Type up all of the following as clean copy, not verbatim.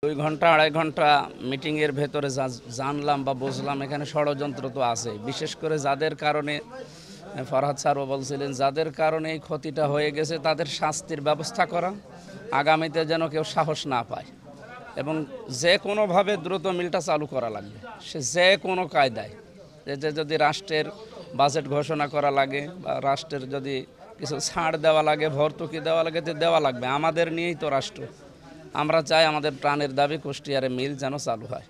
2 ঘন্টা 2.5 ঘন্টা মিটিংয়ের ভেতরে জানলাম বা বুঝলাম এখানে ষড়যন্ত্র তো আছে। বিশেষ করে যাদের কারণে ফরহাদ স্যারও বলছিলেন, যাদের কারণে এই ক্ষতিটা হয়ে গেছে তাদের শাস্তির ব্যবস্থা করা, আগামীতে যেন কেউ সাহস না পায় এবং যে কোনোভাবে দ্রুত মিলটা চালু করা লাগবে, সে যে কোনো কায়দায়। যে যদি রাষ্ট্রের বাজেট ঘোষণা করা লাগে বা রাষ্ট্রের যদি কিছু ছাড় দেওয়া লাগে, ভর্তুকি দেওয়া লাগে, তো দেওয়া লাগবে। আমাদের নিয়েই তো রাষ্ট্র। আমরা চাই আমাদের প্রাণের দাবি কুষ্টিয়ারে মিল যেন চালু হয়,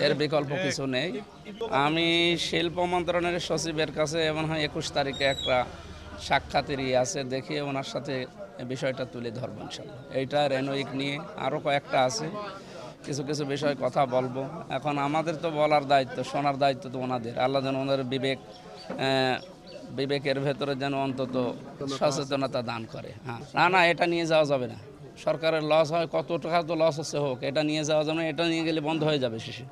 এর বিকল্প কিছু নেই। আমি শিল্প মন্ত্রণালয়ের সচিবের কাছে মনে হয় 21 তারিখে একটা সাক্ষাতের আছে, দেখি ওনার সাথে বিষয়টা তুলে ধরবো ইনশাল্লাহ। এইটা রেনোইক নিয়ে আরও কয়েকটা আছে, কিছু কিছু বিষয়ে কথা বলবো। এখন আমাদের তো বলার দায়িত্ব, শোনার দায়িত্ব তো ওনাদের। আল্লাহ যেন ওনাদের বিবেকের ভেতরে যেন অন্তত সচেতনতা দান করে। হ্যাঁ, না এটা নিয়ে যাওয়া যাবে না। সরকারের লস হয়, কত টাকা তো লস হচ্ছে হোক, এটা নিয়ে যাওয়া যাবে না। এটা নিয়ে গেলে বন্ধ হয়ে যাবে শেষে।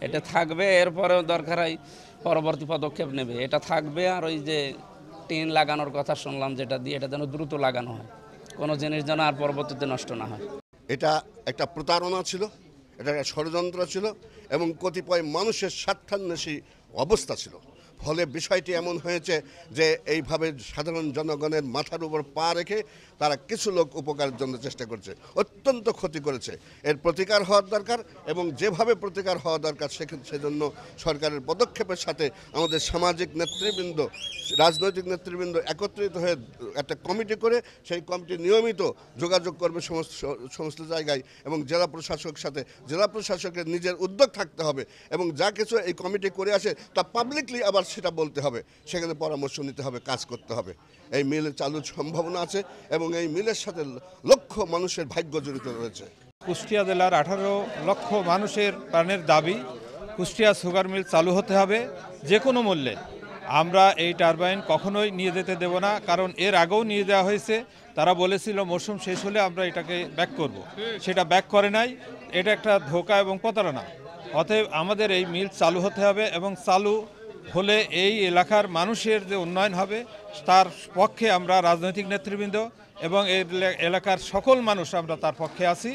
এটা থাকবে, এরপরেও দরকার হয় পরবর্তী পদক্ষেপ নেবে। এটা থাকবে। আর ওই যে টিন লাগানোর কথা শুনলাম যেটা দিয়ে, এটা যেন দ্রুত লাগানো হয়, কোনো জিনিস যেন আর পরবর্তীতে নষ্ট না হয়। এটা একটা প্রতারণা ছিল, এটা একটা ষড়যন্ত্র ছিল এবং কতিপয় মানুষের স্বার্থান্বেষী অবস্থা ছিল। ফলে বিষয়টি এমন হয়েছে যে এইভাবে সাধারণ জনগণের মাথার উপর পা রেখে তারা কিছু লোক উপকারের জন্য চেষ্টা করছে, অত্যন্ত ক্ষতি করেছে। এর প্রতিকার হওয়ার দরকার এবং যেভাবে প্রতিকার হওয়া দরকার সেজন্য সরকারের পদক্ষেপের সাথে আমাদের সামাজিক নেতৃবৃন্দ, রাজনৈতিক নেতৃবৃন্দ একত্রিত হয়ে একটা কমিটি করে সেই কমিটি নিয়মিত যোগাযোগ করবে সমস্ত জায়গায় এবং জেলা প্রশাসকের সাথে। জেলা প্রশাসকের নিজের উদ্যোগ থাকতে হবে এবং যা কিছু এই কমিটি করে আসে তা পাবলিকলি আবার সেটা বলতে হবে, সেখানে পরামর্শ নিতে হবে, কাজ করতে হবে। এই মিল চালুর সম্ভাবনা আছে এবং এই মিলের সাথে লক্ষ মানুষের ভাগ্য জড়িত রয়েছে। কুষ্টিয়া জেলার 18 লক্ষ মানুষের প্রাণের দাবি কুষ্টিয়া সুগার মিল চালু হতে হবে যে কোনো মূল্যে। আমরা এই টারবাইন কখনোই নিয়ে যেতে দেব না, কারণ এর আগেও নিয়ে দেওয়া হয়েছে। তারা বলেছিল মৌসুম শেষ হলে আমরা এটাকে ব্যাক করব, সেটা ব্যাক করে নাই। এটা একটা ধোঁকা এবং প্রতারণা। অতএব আমাদের এই মিল চালু হতে হবে এবং চালু হলে এই এলাকার মানুষের যে উন্নয়ন হবে তার পক্ষে আমরা রাজনৈতিক নেতৃবৃন্দ এবং এই এলাকার সকল মানুষ আমরা তার পক্ষে আছি।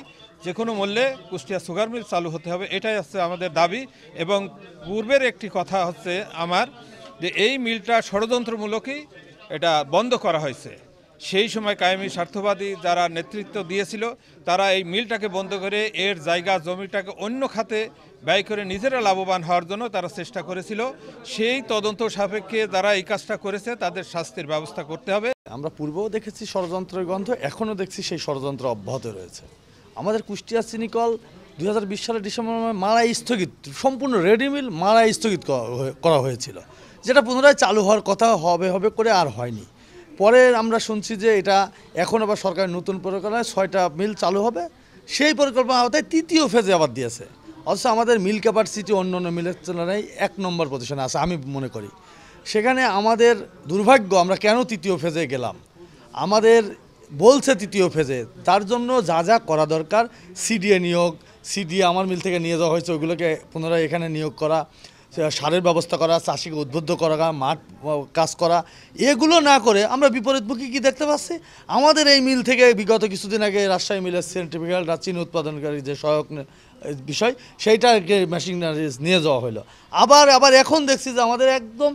যে কোনো মূল্যে কুষ্টিয়া সুগার মিল চালু হতে হবে, এটাই হচ্ছে আমাদের দাবি। এবং পূর্বের একটি কথা হচ্ছে আমার, যে এই মিলটা ষড়যন্ত্রমূলকই এটা বন্ধ করা হয়েছে। সেই সময় কায়েমি স্বার্থবাদী যারা নেতৃত্ব দিয়েছিল তারা এই মিলটাকে বন্ধ করে এর জায়গা জমিটাকে অন্য খাতে ব্যয় করে নিজেরা লাভবান হওয়ার জন্য তারা চেষ্টা করেছিল। সেই তদন্ত সাপেক্ষে যারা এই কাজটা করেছে তাদের শাস্তির ব্যবস্থা করতে হবে। আমরা পূর্বেও দেখেছি ষড়যন্ত্রের গন্ধ, এখনও দেখছি সেই ষড়যন্ত্র অব্যাহত রয়েছে। আমাদের কুষ্টিয়া চিনিকল 2020 সালের ডিসেম্বর মারাই স্থগিত, সম্পূর্ণ রেডি মিল মারাই স্থগিত করা হয়েছিল, যেটা পুনরায় চালু হওয়ার কথা হবে করে আর হয়নি। পরে আমরা শুনছি যে এটা এখন আবার সরকারের নতুন পরিকল্পনায় 6টা মিল চালু হবে। সেই পরিকল্পনা আওতায় 3য় ফেজে আবার দিয়েছে। অথচ আমাদের মিল ক্যাপাসিটি অন্য মিলের তুলনায় 1 নম্বর পজিশনে আছে আমি মনে করি। সেখানে আমাদের দুর্ভাগ্য, আমরা কেন 3য় ফেজে গেলাম? আমাদের বলছে 3য় ফেজে, তার জন্য যা যা করা দরকার, সিডিএ নিয়োগ, সিডিএ আমার মিল থেকে নিয়ে যাওয়া হয়েছে, ওইগুলোকে পুনরায় এখানে নিয়োগ করা, সারের ব্যবস্থা করা, চাষিকে উদ্বুদ্ধ করা, মাঠ কাজ করা, এগুলো না করে আমরা বিপরীতমুখী কী দেখতে পাচ্ছি? আমাদের এই মিল থেকে বিগত কিছুদিন আগে রাজশাহী মিলের সার্টিফিকেটটা চিনি উৎপাদনকারী যে সহায়ক বিষয়, সেইটাকে মেশিনারি নিয়ে যাওয়া হলো। আবার এখন দেখছি যে আমাদের একদম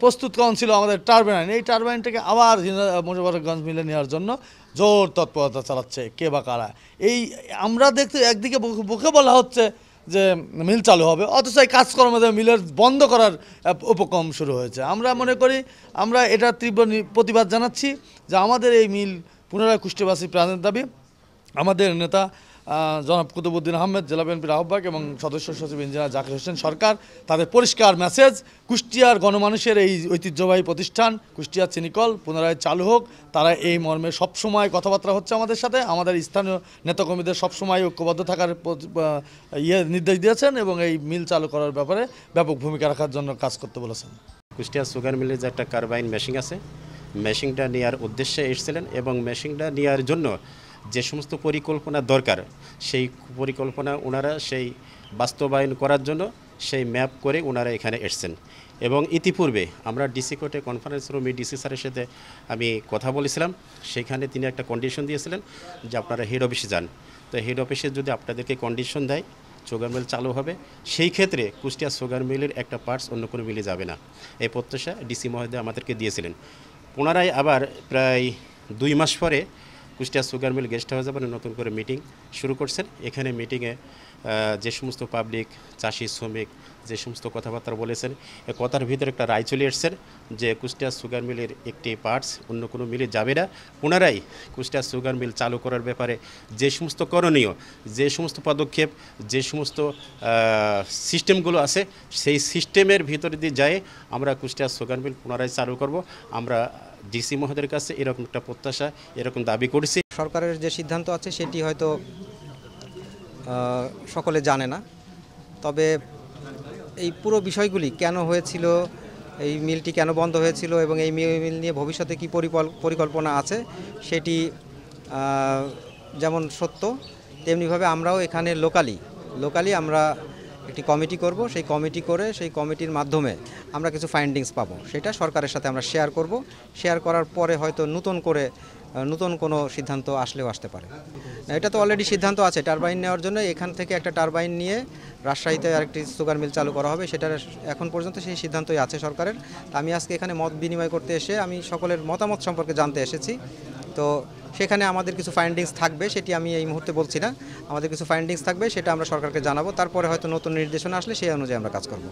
প্রস্তুতকরণ ছিল আমাদের টারবাইন, এই টারবাইনটাকে আবার মুজাফরগঞ্জ মিলে নেওয়ার জন্য জোর তৎপরতা চালাচ্ছে কে বা কারা। এই আমরা দেখতে একদিকে বুকে বলা হচ্ছে যে মিল চালু হবে, অথচ এই কাজকর্ম মিলের বন্ধ করার উপক্রম শুরু হয়েছে। আমরা মনে করি আমরা এটা তীব্র প্রতিবাদ জানাচ্ছি যে আমাদের এই মিল পুনরায় কুষ্টিয়াবাসী প্রাণের দাবি। আমাদের নেতা জনাব কুতুবুদ্দিন আহমেদ, জেলা বিএনপির আহ্বায়ক এবং সদস্য সচিব ইঞ্জিনিয়ার জাকির হোসেন সরকার, তাদের পরিষ্কার মেসেজ, কুষ্টিয়ার গণমানুষের এই ঐতিহ্যবাহী প্রতিষ্ঠান কুষ্টিয়া চিনিকল পুনরায় চালু হোক। তারা এই মর্মে সবসময় কথাবার্তা হচ্ছে আমাদের সাথে। আমাদের স্থানীয় নেতাকর্মীদের সবসময় ঐক্যবদ্ধ থাকার নির্দেশ দিয়েছেন এবং এই মিল চালু করার ব্যাপারে ব্যাপক ভূমিকা রাখার জন্য কাজ করতে বলেছেন। কুষ্টিয়া সুগার মিলে যে একটা কার্বাইন মেশিন আছে, মেশিনটা নেওয়ার উদ্দেশ্যে এসেছিলেন এবং মেশিনটা নেওয়ার জন্য যে সমস্ত পরিকল্পনা দরকার সেই পরিকল্পনা ওনারা সেই বাস্তবায়ন করার জন্য সেই ম্যাপ করে ওনারা এখানে এসেছেন। এবং ইতিপূর্বে আমরা ডিসি কোর্টে কনফারেন্স রুমে ডিসি স্যারের সাথে আমি কথা বলেছিলাম, সেখানে তিনি একটা কন্ডিশন দিয়েছিলেন যে আপনারা হেড অফিসে যান। তো হেড অফিসে যদি আপনাদেরকে কন্ডিশন দেয় সুগার মিল চালু হবে, সেই ক্ষেত্রে কুষ্টিয়া সুগার মিলের একটা পার্টস অন্য কোনো মিলে যাবে না, এই প্রত্যাশা ডিসি মহোদয় আমাদেরকে দিয়েছিলেন। পুনরায় আবার প্রায় 2 মাস পরে কুষ্টিয়া সুগার মিল গেস্ট হাউসে আবার নতুন করে মিটিং শুরু করছেন। এখানে মিটিংয়ে যে সমস্ত পাবলিক, চাষি, শ্রমিক যে সমস্ত কথাবার্তা বলেছেন, এ কথার ভিতরে একটা রায় চলে এসছেন যে কুষ্টিয়া সুগার মিলের একটি পার্টস অন্য কোনো মিলে যাবে না। পুনরায় কুষ্টিয়া সুগার মিল চালু করার ব্যাপারে যে সমস্ত করণীয়, যে সমস্ত পদক্ষেপ, যে সমস্ত সিস্টেমগুলো আছে, সেই সিস্টেমের ভিতরে দিয়ে যায় আমরা কুষ্টিয়া সুগার মিল পুনরায় চালু করব। আমরা ডিসি মহোদয়ের কাছে এরকম একটা প্রত্যাশা, এরকম দাবি করেছি। সরকারের যে সিদ্ধান্ত আছে সেটি হয়তো সকলে জানে না, তবে এই পুরো বিষয়গুলি কেন হয়েছিল, এই মিলটি কেন বন্ধ হয়েছিল এবং এই মিল নিয়ে ভবিষ্যতে কী পরিকল্পনা আছে সেটি যেমন সত্য, তেমনিভাবে আমরাও এখানে লোকালি আমরা একটি কমিটি করব। সেই কমিটি করে সেই কমিটির মাধ্যমে আমরা কিছু ফাইন্ডিংস পাবো, সেটা সরকারের সাথে আমরা শেয়ার করব। শেয়ার করার পরে হয়তো নতুন কোনো সিদ্ধান্ত আসলেও আসতে পারে। এটা তো অলরেডি সিদ্ধান্ত আছে টারবাইন নেওয়ার জন্য, এখান থেকে একটা টারবাইন নিয়ে রাজশাহীতে আরেকটি সুগার মিল চালু করা হবে, সেটার এখন পর্যন্ত সেই সিদ্ধান্তই আছে সরকারের। আমি আজকে এখানে মত বিনিময় করতে এসে আমি সকলের মতামত সম্পর্কে জানতে এসেছি। তো সেখানে আমাদের কিছু ফাইন্ডিংস থাকবে, সেটি আমি এই মুহূর্তে বলছি না। আমাদের কিছু ফাইন্ডিংস থাকবে, সেটা আমরা সরকারকে জানাবো, তারপরে হয়তো নতুন নির্দেশনা আসলে সেই অনুযায়ী আমরা কাজ করব।